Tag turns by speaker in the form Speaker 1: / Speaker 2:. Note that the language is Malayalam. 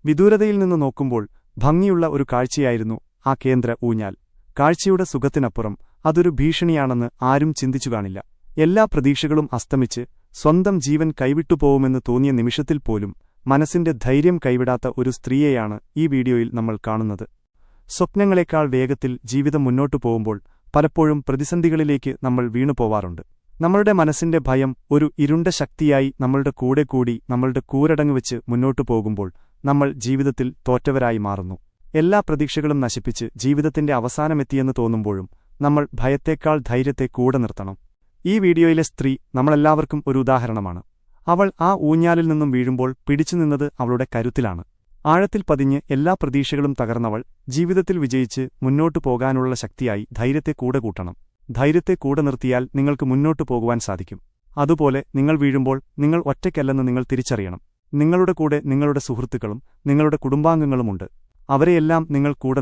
Speaker 1: വിദൂരതയിൽ നിന്ന് നോക്കുമ്പോൾ ഭംഗിയുള്ള ഒരു കാഴ്ചയായിരുന്നു ആ കേന്ദ്ര ഊഞ്ഞാൽ. കാഴ്ചയുടെ സുഖത്തിനപ്പുറം അതൊരു ഭീഷണിയാണെന്ന് ആരും ചിന്തിച്ചു കാണില്ല. എല്ലാ പ്രതീക്ഷകളും അസ്തമിച്ച് സ്വന്തം ജീവൻ കൈവിട്ടുപോവുമെന്ന് തോന്നിയ നിമിഷത്തിൽ പോലും മനസ്സിന്റെ ധൈര്യം കൈവിടാത്ത ഒരു സ്ത്രീയെയാണ് ഈ വീഡിയോയിൽ നമ്മൾ കാണുന്നത്. സ്വപ്നങ്ങളെക്കാൾ വേഗത്തിൽ ജീവിതം മുന്നോട്ടു പോകുമ്പോൾ പലപ്പോഴും പ്രതിസന്ധികളിലേക്ക് നമ്മൾ വീണുപോവാറുണ്ട്. നമ്മളുടെ മനസ്സിന്റെ ഭയം ഒരു ഇരുണ്ട ശക്തിയായി നമ്മളുടെ കൂടെ കൂടി നമ്മളുടെ കൂരടങ്ങുവെച്ച് മുന്നോട്ടു പോകുമ്പോൾ നമ്മൾ ജീവിതത്തിൽ തോറ്റവരായി മാറുന്നു. എല്ലാ പ്രതീക്ഷകളും നശിപ്പിച്ച് ജീവിതത്തിന്റെ അവസാനമെത്തിയെന്ന് തോന്നുമ്പോഴും നമ്മൾ ഭയത്തേക്കാൾ ധൈര്യത്തെ കൂടെ നിർത്തണം. ഈ വീഡിയോയിലെ സ്ത്രീ നമ്മളെല്ലാവർക്കും ഒരു ഉദാഹരണമാണ്. അവൾ ആ ഊഞ്ഞാലിൽ നിന്നും വീഴുമ്പോൾ പിടിച്ചുനിന്നത് അവളുടെ കരുത്തിലാണ്. ആഴത്തിൽ പതിഞ്ഞ് എല്ലാ പ്രതീക്ഷകളും തകർന്നവൾ ജീവിതത്തിൽ വിജയിച്ച് മുന്നോട്ടു പോകാനുള്ള ശക്തിയായി ധൈര്യത്തെ കൂടെ കൂട്ടണം. ധൈര്യത്തെ കൂടെ നിർത്തിയാൽ നിങ്ങൾക്ക് മുന്നോട്ടു പോകുവാൻ സാധിക്കും. അതുപോലെ നിങ്ങൾ വീഴുമ്പോൾ നിങ്ങൾ ഒറ്റയ്ക്കല്ലെന്ന് നിങ്ങൾ തിരിച്ചറിയണം. നിങ്ങളുടെ കൂടെ നിങ്ങളുടെ സുഹൃത്തുക്കളും നിങ്ങളുടെ കുടുംബാംഗങ്ങളുമുണ്ട്. അവരെയെല്ലാം നിങ്ങൾ കൂടെ